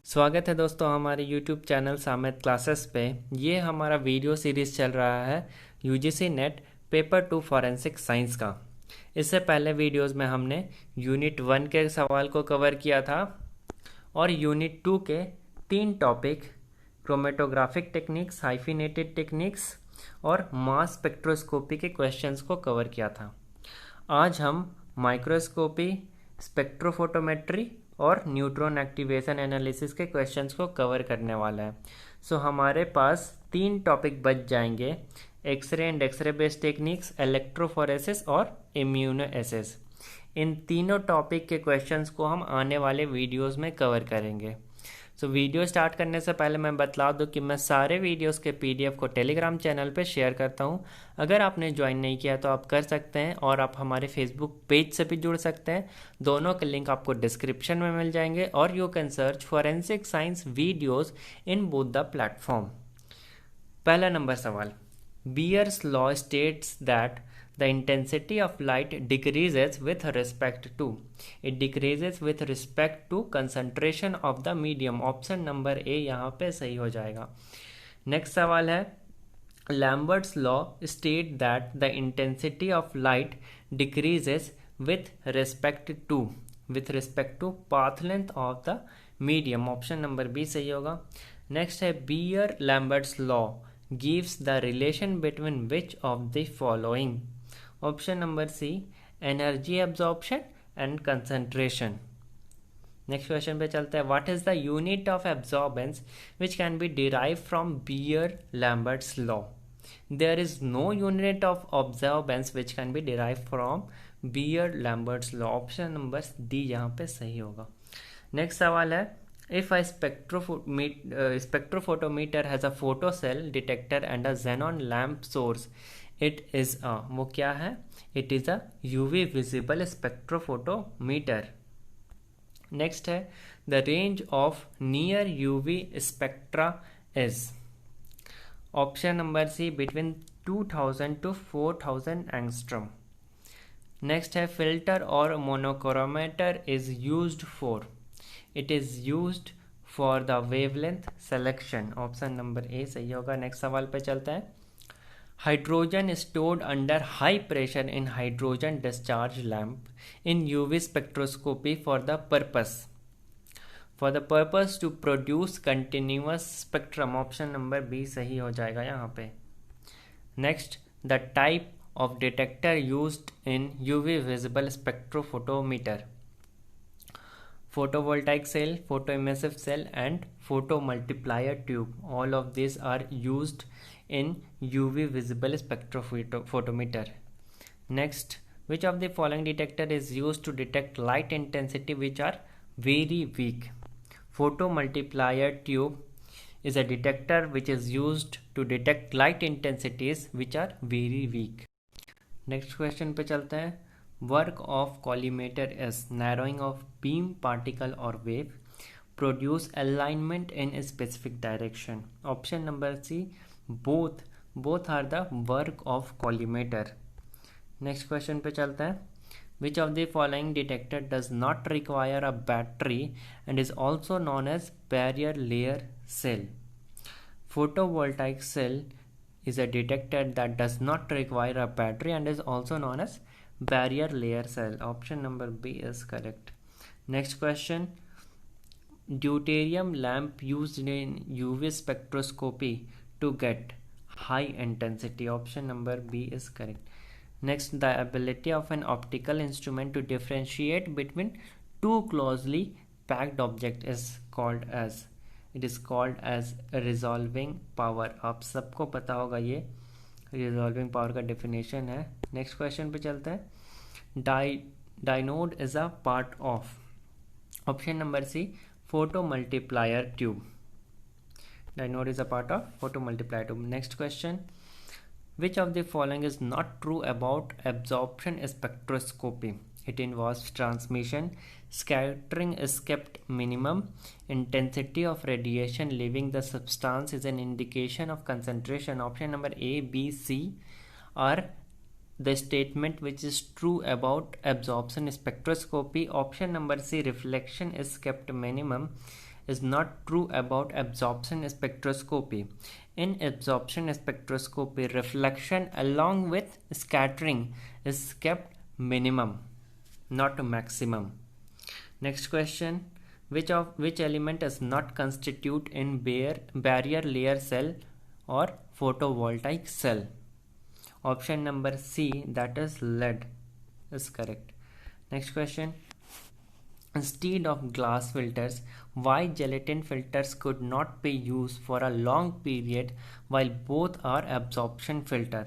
स्वागत है दोस्तों हमारे YouTube चैनल सामेत क्लासेस पे। ये हमारा वीडियो सीरीज़ चल रहा है UGC net paper 2 forensic science का। इससे पहले वीडियोस में हमने यूनिट 1 के सवाल को कवर किया था और यूनिट 2 के 3 topic chromatographic techniques, hyphenated techniques और मास स्पेक्ट्रोस्कोपी के क्वेश्चंस को कवर किया था। आज हम माइक्रोस्कोपी, स्पेक्ट्रोफोटोमेट्री और न्यूट्रॉन एक्टिवेशन एनालिसिस के क्वेश्चंस को कवर करने वाला है। सो हमारे पास 3 टॉपिक बच जाएंगे: x-ray and x-ray based techniques, electrophoresis और इम्यूनोएसिस। इन तीनों टॉपिक के क्वेश्चंस को हम आने वाले वीडियोस में कवर करेंगे। सो वीडियो स्टार्ट करने से पहले मैं बतला दूं कि मैं सारे वीडियोस के PDF को टेलीग्राम चैनल पे शेयर करता हूं। अगर आपने ज्वाइन नहीं किया तो आप कर सकते हैं और आप हमारे फेसबुक पेज से भी जुड़ सकते हैं। दोनों के लिंक आपको डिस्क्रिप्शन में मिल जाएंगे और you can search forensic science videos in both the platform. पहला नंबर सवाल, Beer's law states that the intensity of light decreases with respect to, it decreases with respect to concentration of the medium। Option number ए यहाँ पे सही हो जाएगा। Next सवाल है, Lambert's law state that the intensity of light decreases with respect to path length of the medium। Option number B सही होगा। Next है, Beer Lambert's law gives the relation between which of the following। Option number C, energy absorption and concentration. Next question पे चलते हैं, what is the unit of absorbance which can be derive from Beer Lambert's law. There is no unit of absorbance which can be derive from Beer Lambert's law. Option number D यहाँ पे सही होगा। Next सवाल है, if a spectrophotometer has a photocell detector and a xenon lamp source, it is a, वो क्या है? It is a UV visible spectrophotometer। Next है, the range of near UV spectra is, option number C, between 2000 to 4000 angstrom। Next है, filter or monochromator is used for, it is used for the wavelength selection। Option number A सही होगा। Next सवाल पे चलते हैं, hydrogen stored under high pressure in hydrogen discharge lamp in UV spectroscopy for the purpose to produce continuous spectrum. Option number B सही हो जाएगा यहाँ पे। Next, the type of detector used in UV visible spectrophotometer, photovoltaic cell, photoemissive cell and photomultiplier tube। All of these are used in UV visible spectrophotometer। Next, which of the following detector is used to detect light intensity which are very weak? Photomultiplier tube is a detector which is used to detect light intensities which are very weak। Next question पे चलते हैं, work of collimator is narrowing of beam, particle or wave, produce alignment in a specific direction। option number C, both are the work of collimator। next question पे चलते हैं, which of the following detector does not require a battery and is also known as barrier layer cell? photovoltaic cell is a detector that does not require a battery and is also known as barrier layer cell। option number B is correct। next question, deuterium lamp used in UV spectroscopy to get high intensity। option number B is correct। next, the ability of an optical instrument to differentiate between two closely packed objects is called as, it is called as resolving power। आप सबको पता होगा ये resolving power का definition है। Next question पे चलते हैं, dynode is a part of, option number C, photo multiplier tube. Dynode is a part of photo multiplier tube. Next question, which of the following is not true about absorption spectroscopy? it involves transmission, scattering is kept minimum, intensity of radiation leaving the substance is an indication of concentration। option number A, B, C are the statement which is true about absorption spectroscopy। option number C, reflection is kept minimum is not true about absorption spectroscopy. In absorption spectroscopy, reflection along with scattering is kept minimum, not maximum. Next question, which element is not constitute in barrier layer cell or photovoltaic cell? Option number C, that is lead, is correct. Next question, instead of glass filters, why gelatin filters could not be used for a long period while both are absorption filter?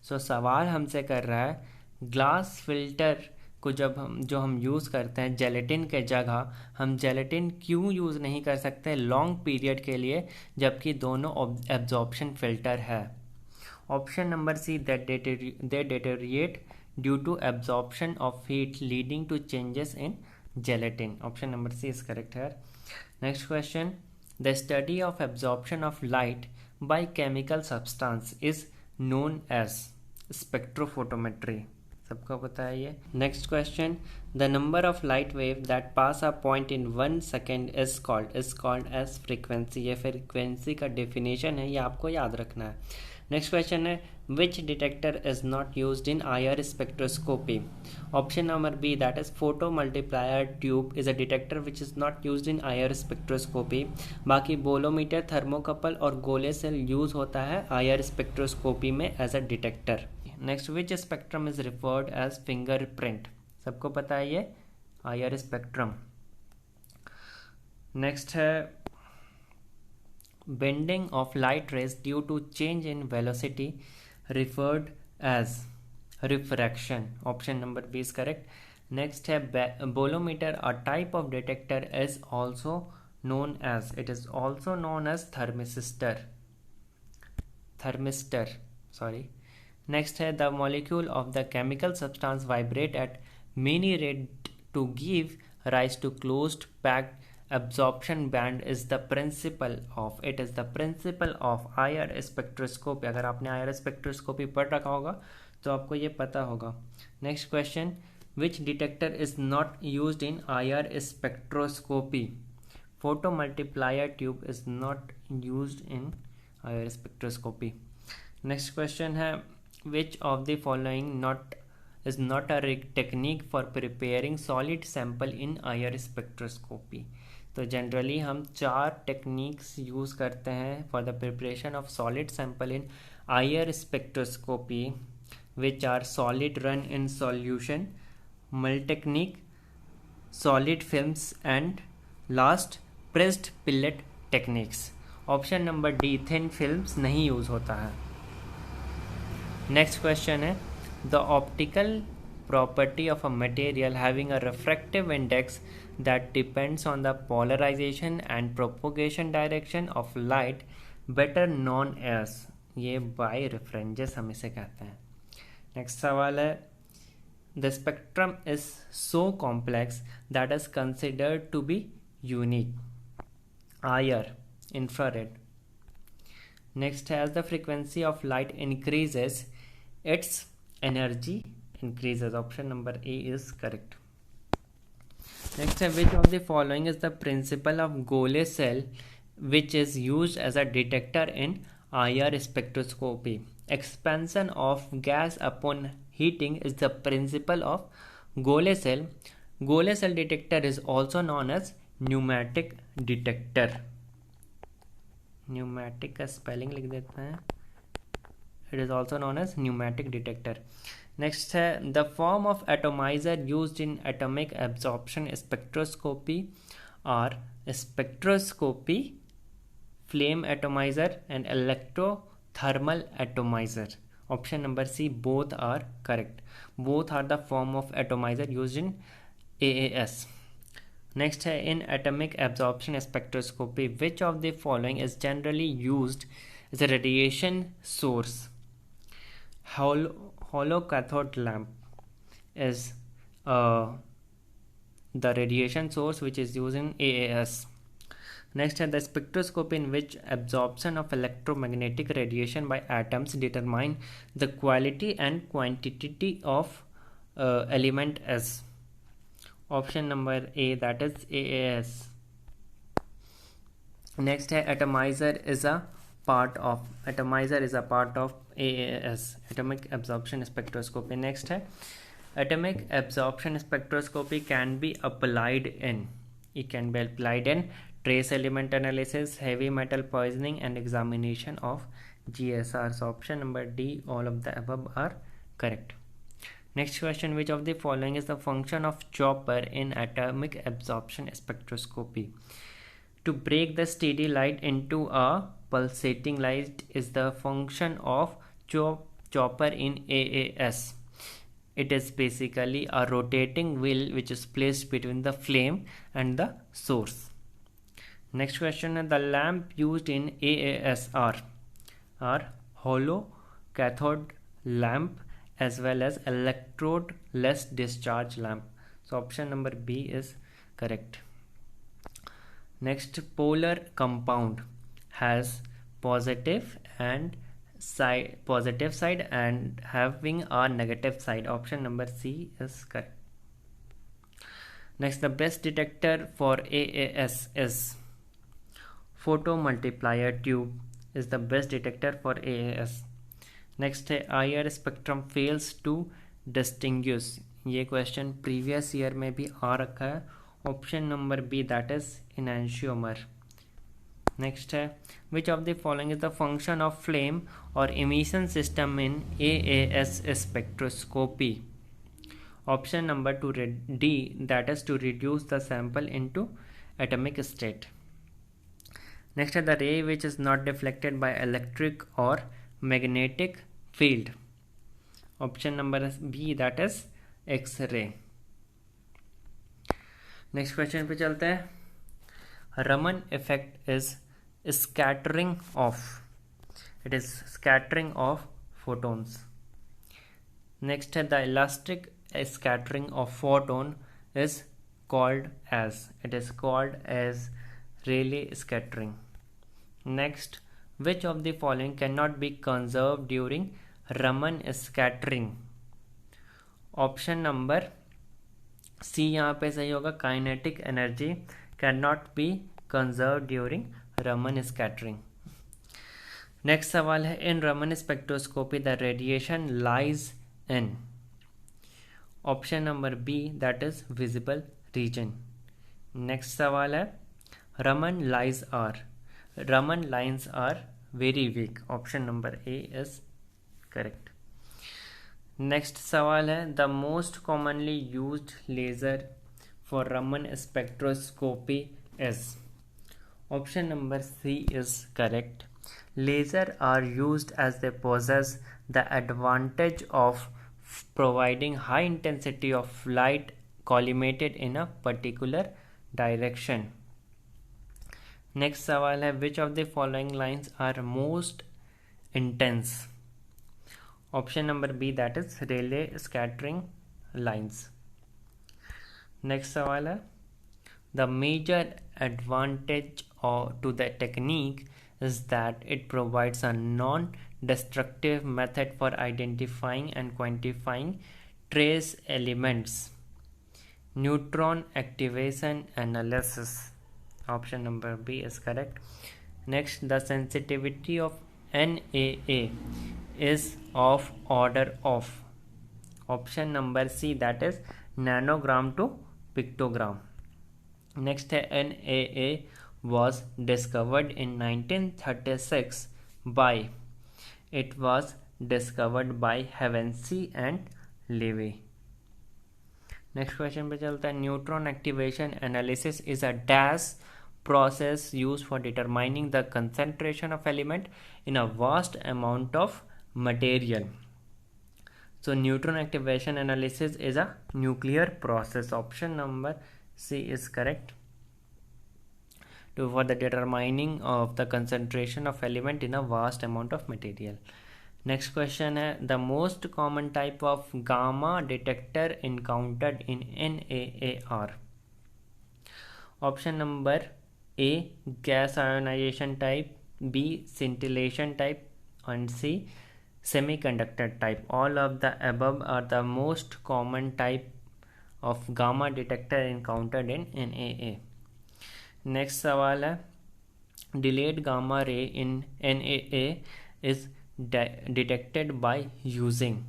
So सवाल हमसे कर रहा है glass filter को जो हम use करते हैं जेलेटिन के जगह, हम जेलेटिन क्यों यूज़ नहीं कर सकते लॉन्ग पीरियड के लिए जबकि दोनों एब्जॉर्प्शन फिल्टर है? Option number C, that they deteriorate due to absorption of heat leading to changes in gelatin. Option number C is correct here. Next question, the study of absorption of light by chemical substance is known as spectrophotometry. सबको पता है ये. Next question, the number of light wave that pass a point in 1 second is called as frequency. ये frequency का definition है, ये आपको याद रखना है. नेक्स्ट क्वेश्चन है, which detector is not used in IR spectroscopy? Option number B, that is photo multiplier tube is a detector which is not used in IR spectroscopy. बाकी बोलोमीटर, थर्मोकपल और Golay cell use होता है IR spectroscopy में as a detector. Next, which spectrum is referred as fingerprint? सबको पता है ये IR spectrum. Next है, bending of light rays due to change in velocity referred as refraction. Option number B is correct. Next है bolometer, a type of detector is also known as thermistor. Next है, the molecule of the chemical substance vibrate at many rate to give rise to closed packed absorption band is the principle of IR spectroscopy. अगर आपने IR spectroscopy पढ़ रखा होगा तो आपको ये पता होगा. Next question, which detector is not used in IR spectroscopy? Photo multiplier tube is not used in IR spectroscopy. Next question है, which of the following is not a technique for preparing solid sample in IR spectroscopy? तो generally हम 4 techniques use करते हैं for the preparation of solid sample in IR spectroscopy, which are solid run in solution, mull technique, solid films and last pressed pellet techniques. Option number D, thin films नहीं use होता है. Next question है, the optical property of a material having a refractive index that depends on the polarization and propagation direction of light, better known as, ये birefringence हम इसे कहते हैं. Next सवाल है, the spectrum is so complex that is considered to be unique. IR, infrared. Next, as the frequency of light increases, its energy increases. Option number A is correct. Next, which of the following is the principle of Gole cell which is used as a detector in IR spectroscopy? Expansion of gas upon heating is the principle of Gole cell. Gole cell detector is also known as pneumatic detector. Pneumatic का spelling लिख देते हैं. It is also known as pneumatic detector. Next है, the form of atomizer used in atomic absorption spectroscopy are spectroscopy, flame atomizer and electrothermal atomizer. Option number C, both are correct. Both are the form of atomizer used in AAS. Next है, in atomic absorption spectroscopy, which of the following is generally used as a radiation source? Hollow cathode lamp is the radiation source which is used in AAS. Next, the spectroscopy in which absorption of electromagnetic radiation by atoms determine the quality and quantity of element S. Option number A, that is AAS. Next है atomizer is a part of AAS, atomic absorption spectroscopy. Next है atomic absorption spectroscopy can be applied in trace element analysis, heavy metal poisoning, and examination of GSR. So option number D, all of the above are correct. Next question, which of the following is the function of chopper in atomic absorption spectroscopy? To break the steady light into a pulsating light is the function of chopper in AAS. It is basically a rotating wheel which is placed between the flame and the source. Next question, the lamp used in AAS are hollow cathode lamp as well as electrode less discharge lamp. So option number B is correct. Next, polar compound has positive side and having a negative side. Option number C is correct. Next, the best detector for AAS is photomultiplier tube is the best detector for AAS. Next है IR spectrum fails to distinguish. ये question previous year में भी आ रखा है. Option number B, that is enantiomer. Next है which of the following is the function of flame और emission system in AAS spectroscopy. Option number two D, that is to reduce the sample into atomic state. Next है the ray which is not deflected by electric और magnetic field. Option number B, that is X ray. Next question पे चलते हैं. Raman effect is scattering of photons. Next, the elastic scattering of photon is called as Rayleigh scattering. Next, which of the following cannot be conserved during Raman scattering? Option number C यहाँ पे सही होगा. Kinetic energy can not be conserve during Raman scattering. Next सवाल है in Raman spectroscopy the radiation lies in. Option number B, that is visible region. Next सवाल है Raman lines are very weak. Option number A is correct. Next सवाल है the most commonly used laser for Raman spectroscopy is. Option number C is correct. Laser are used as they possess the advantage of providing high intensity of light collimated in a particular direction. Next सवाल है which of the following lines are most intense? Option number B, that is Rayleigh scattering lines. Next सवाल है the major advantage to the technique is that it provides a non-destructive method for identifying and quantifying trace elements. Neutron activation analysis. Option number B is correct. Next, the sensitivity of NAA is of order of. Option number C, that is nanogram to pictogram. Next है NAA was discovered in 1936 by Havensey and Levy. Next question पे चलता है neutron activation analysis is a dash process used for determining the concentration of element in a vast amount of material. So neutron activation analysis is a nuclear process. Option number C is correct. For the determining of the concentration of element in a vast amount of material. Next question है the most common type of gamma detector encountered in NAAR. Option number A, gas ionization type, B, scintillation type, and C, semiconductor type. All of the above are the most common type of gamma detector encountered in NAA. Next सवाल है delayed gamma ray in NAA is detected by using.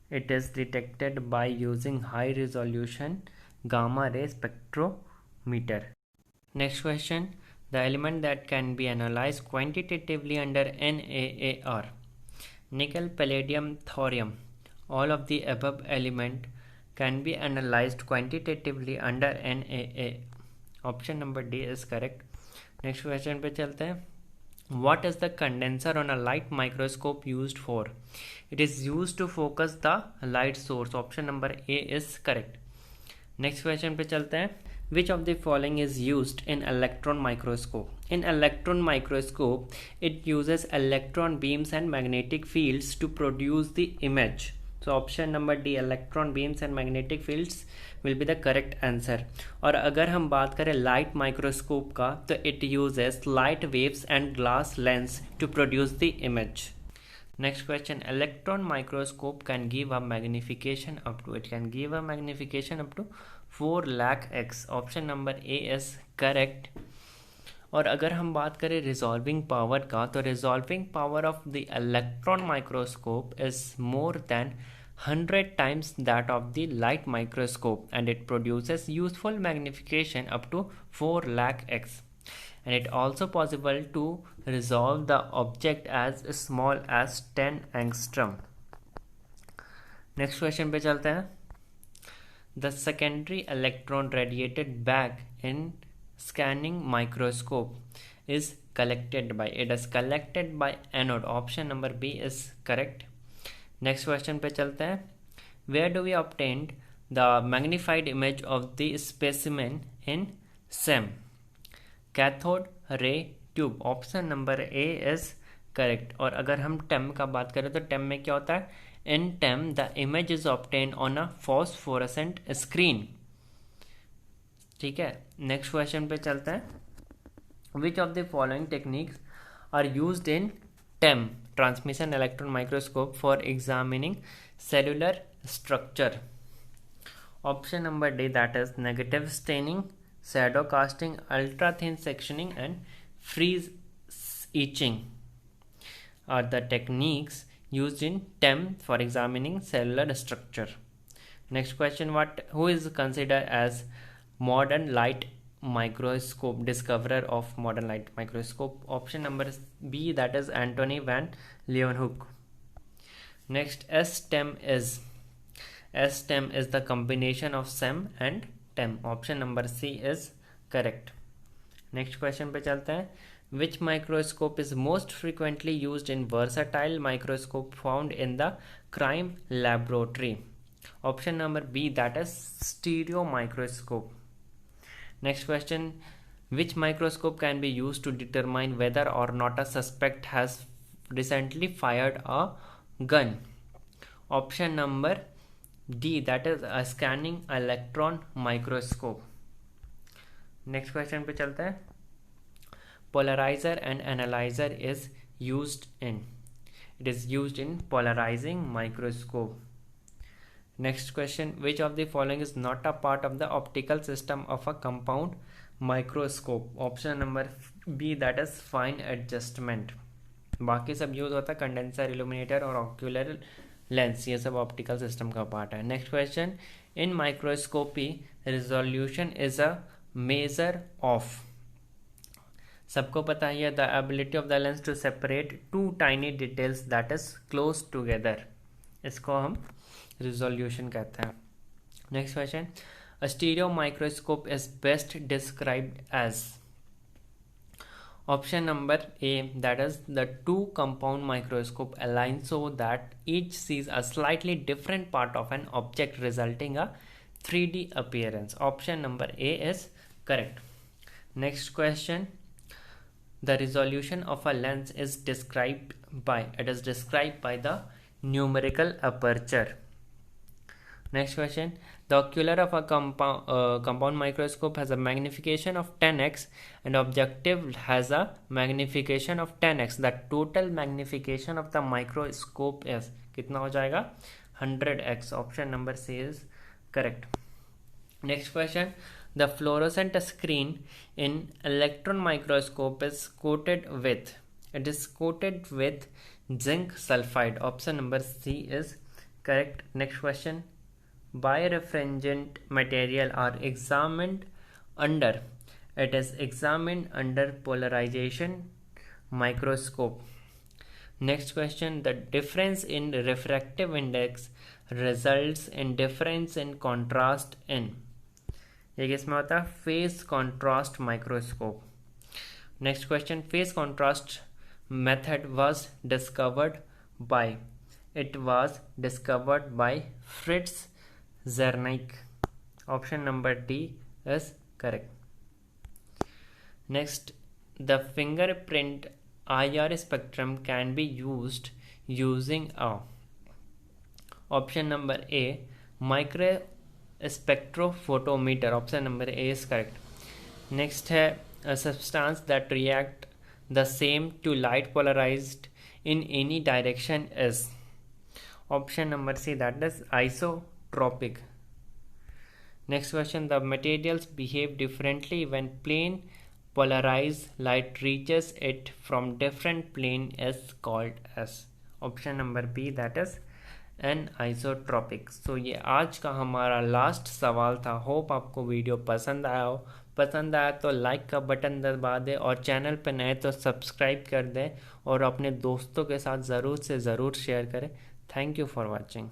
It is detected by using high resolution gamma ray spectrometer. Next question. The element that can be analyzed quantitatively under NAAR. Nickel, palladium, thorium. All of the above element can be analyzed quantitatively under NAA. Option number D is correct. Next question पे चलते हैं. What is the condenser on a light microscope used for? It is used to focus the light source. Option number A is correct. Next question पे चलते हैं. Which of the following is used in electron microscope? In electron microscope, it uses electron beams and magnetic fields to produce the image. So option number D, electron beams and magnetic fields will be the correct answer. और अगर हम बात करें light microscope का, तो it uses light waves and glass lens to produce the image. Next question. Electron microscope can give a magnification up to 4 lakh x. Option number A is correct. और अगर हम बात करें रिजॉल्विंग पावर का, तो resolving power of the electron microscope is more than 100 times that of the light microscope, and it produces useful magnification up to 4 lakh x. And it also possible to resolve the object as small as 10 angstrom. Next question पे चलते हैं. The secondary electron radiated back in scanning microscope is collected by anode. Option number B is correct. Next question पे चलते हैं. Where do we obtain the magnified image of the specimen in SEM? Cathode ray tube. Option number A is correct. और अगर हम TEM का बात करें तो TEM में क्या होता है? In TEM the image is obtained on a phosphorescent screen. ठीक है. Next question पे चलते हैं. Which of the following techniques are used in TEM, transmission electron microscope, for examining cellular structure? Option number D, that is negative staining, shadow casting, ultra thin sectioning, and freeze etching are the techniques used in TEM for examining cellular structure. Next question. Who is considered as modern light microscope discoverer of modern light microscope? Option number B, that is Antony van Leeuwenhoek. Next, STEM is the combination of SEM and TEM. Option number C is correct. Next question पे चलते हैं. Which microscope is most frequently used in versatile microscope found in the crime laboratory? Option number B, that is stereo microscope. Next question. Which microscope can be used to determine whether or not a suspect has recently fired a gun? Option number D, that is a scanning electron microscope. Next question पे चलते हैं. Polarizer and analyzer is used in. It is used in polarizing microscope. Next question. Which of the following is not a part of the optical system of a compound microscope? Option number B, that is fine adjustment. बाकी सब use होता है condenser, illuminator और ocular lens, ये सब optical system का part है. Next question. In microscopy resolution is a measure of. सबको पता है the ability of the lens to separate two tiny details that is close together. इसको हम रिजोल्यूशन कहते हैं. Next question. A stereo microscope is best described as. Option number A, that is the two compound microscope aligned so that each sees a slightly different part of an object, resulting a 3D appearance. Option number A is correct. Next question. The resolution of a lens is described by the numerical aperture. Next question. The ocular of a compound microscope has a magnification of 10x and objective has a magnification of 10x. The total magnification of the microscope is कितना हो जाएगा? 100x. Option number C is correct. Next question. The fluorescent screen in electron microscope is coated with, it is coated with zinc sulfide. Option number C is correct. Next question. Birefringent material are examined under, it is examined under polarization microscope. Next question. The difference in refractive index results in difference in contrast in, ये किसमें होता है? Phase contrast microscope. Next question. Phase contrast method was discovered by, it was discovered by Frits Zernike. Option number D is correct. Next. The fingerprint IR spectrum can be used using a, option number A, microspectrophotometer. Option number A is correct. Next है a substance that react the same to light polarized in any direction is, option number C, that is isotropic. Next question. The materials behave differently when plane polarized light reaches it from different plane is called as, option number B, that is anisotropic. So ये आज का हमारा last सवाल था. Hope आपको video पसंद आया हो. पसंद आया तो लाइक का बटन दबा दें और चैनल पर नए तो सब्सक्राइब कर दें और अपने दोस्तों के साथ ज़रूर से ज़रूर शेयर करें. Thank you for watching.